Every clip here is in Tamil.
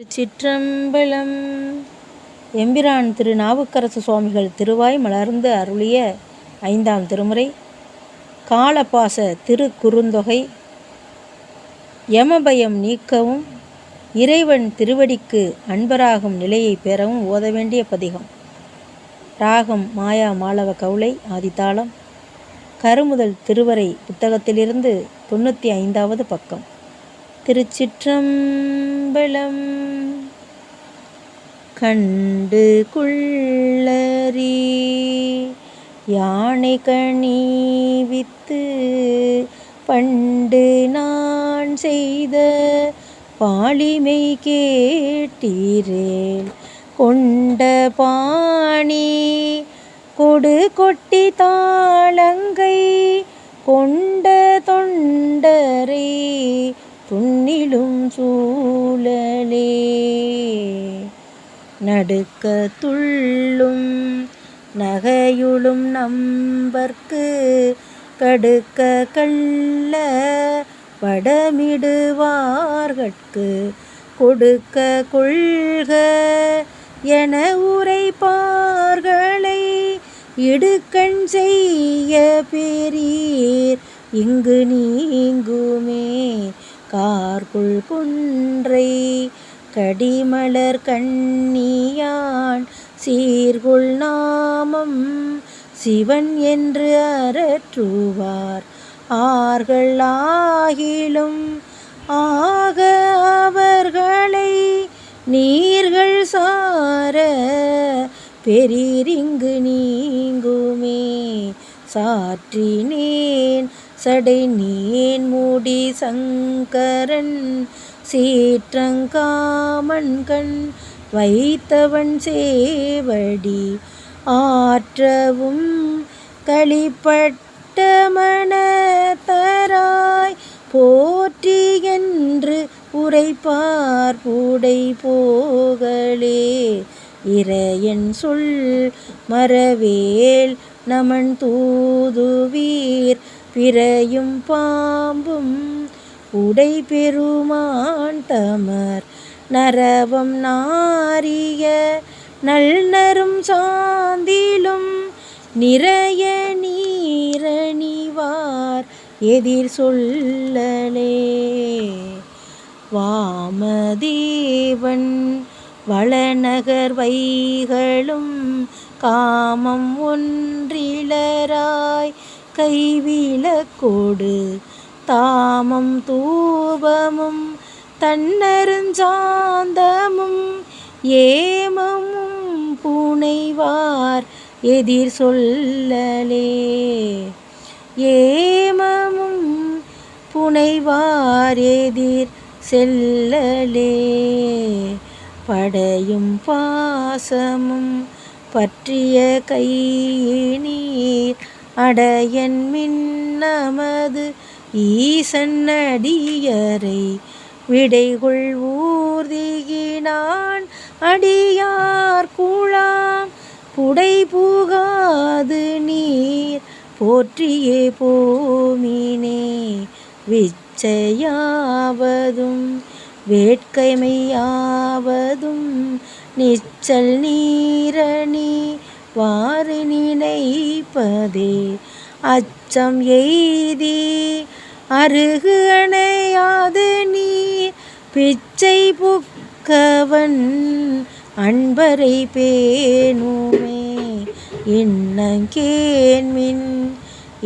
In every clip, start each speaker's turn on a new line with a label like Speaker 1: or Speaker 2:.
Speaker 1: திருச்சிற்றம்பலம். எம்பிரான் திருநாவுக்கரசு சுவாமிகள் திருவாய் மலர்ந்து அருளிய 5ஆம் திருமுறை காலபாச திருக்குறுந்தொகை. யமபயம் நீக்கவும் இறைவன் திருவடிக்கு அன்பராகும் நிலையை பெறவும் ஓத வேண்டிய பதிகம். ராகம் மாயா மாளவ கவுளை. ஆதித்தாளம் கருமுதல் திருவரை புத்தகத்திலிருந்து 95வது பக்கம். திருச்சிற்றம்பலம். கண்டு குள்ளரி யானை கணிவித்து பண்டு நான் செய்த பாலிமை கேட்டீரேல் கொண்ட பாணி கொடு கொட்டி தாளங்கை கொண்ட தொண்டரை துன்னிலும் சூழலே நடுக்க துள்ளும் நகையுளும் நம்பர்க்கு கடுக்க கள்ள வடமிடுவார்கட்கு கொடுக்க கொள்க என உரைப்பார்களை இடுக்கண் செய்ய பெறீர் இங்கு நீங்குமே கார்குள் குன்றை கடிமலர் கண்ணியான் சீர்குள் நாமம் சிவன் என்று அரற்றுவார் ஆர்கள் ஆகிலும் ஆக அவர்களை நீர்கள் சார பெரிரிங்கு நீங்குமே சாற்றினேன் சடை நீன் மூடி சங்கரன் சீற்றங்காமன் கண் வைத்தவன் சேவடி ஆற்றவும் களிப்பட்ட மனத்தராய் போற்றி என்று உரைப்பார் பூடை போகலே இறையன் சொல் மறவேல் நமன் தூதுவீர் பிறையும் பாம்பும் உடை பெருமான் தமர் நரவம் நாரிய நல்நரும் சாந்திலும் நிறைய நீரணிவார் எதிர் சொல்லலே வாமதேவன் வளநகர் வைகளும் காமம் ஒன்றிலராய் கைவிளக்கோடு தாமம் தூபமும் தன்னருஞ்சாந்தமும் ஏமமும் புனைவார் எதிர் சொல்லலே ஏமமும் புனைவார் எதிர் செல்லலே படையும் பாசமும் பற்றிய கையினீர் அடையன் மின்னமது ஈசன் அடியரை விடைகுள் ஊர்தியினான் அடியார் குழாம் புடை புகாது நீர் போற்றியே போமினே விச்சையாவதும் வேட்கைமையாவதும் நிச்சல் நீரணி வாறு நினைப்பதே அச்சம் எய்தி அருகு அணையாது நீர் பிச்சை புக்கவன் அன்பரை பேணுமே இன்னங்கேன்மின்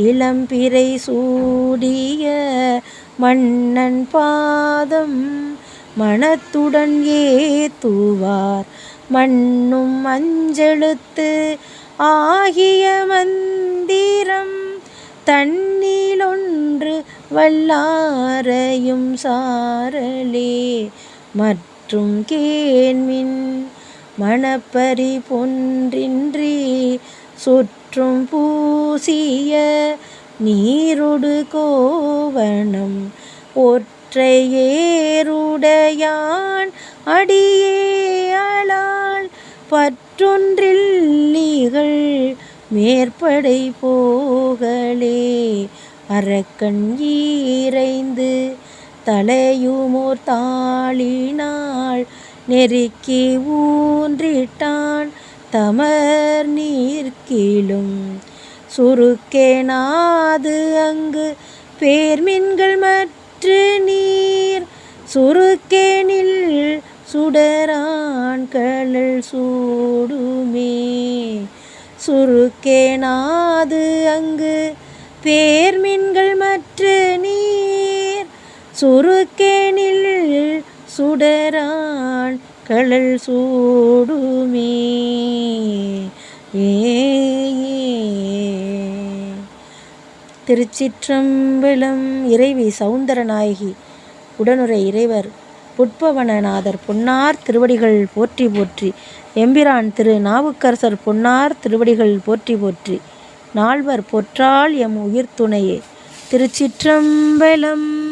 Speaker 1: இளம்பிறை சூடிய மன்னன் பாதம் மனத்துடன் ஏத்துவார் மண்ணும் அஞ்செழுத்து ஆகிய மந்திரம் தன்னிலொன்று வல்லாரையும் சாரலே மற்றும் கேண்மின் மணப்பரி பொன்றின்றி சுற்றும் பூசிய நீருடு கோவணம் ஒற்றையேருடையான் அடியே அளால் பற்றொன்றில்லிகள் மேற்படை போகலே அரக்கன் ஈரைந்து தலையுமோர் தாளினால் நெருக்கி ஊன்றிட்டான் தமர் நீர்க்கீழும் சுருக்கேனாது அங்கு பேர்மின்கள் மற்ற நீர் சுருக்கேனில் சுடரான் கழல் சூடுமே. சுருக்கேனாது அங்கு பேர்மின்கள் மற்ற நீர் சுருக்கேனில் சுடரான் கழல் சூடுமே. திருச்சிற்றம்பலம். இறைவி சௌந்தரநாயகி. உடனுரை இறைவர் புட்பவனநாதர் பொன்னார் திருவடிகள் போற்றி போற்றி. எம்பிரான் திரு நாவுக்கரசர் பொன்னார் திருவடிகள் போற்றி போற்றி. நால்வர் பொற்றால் எம் உயிர் துணையே. திருச்சிற்றம்பலம்.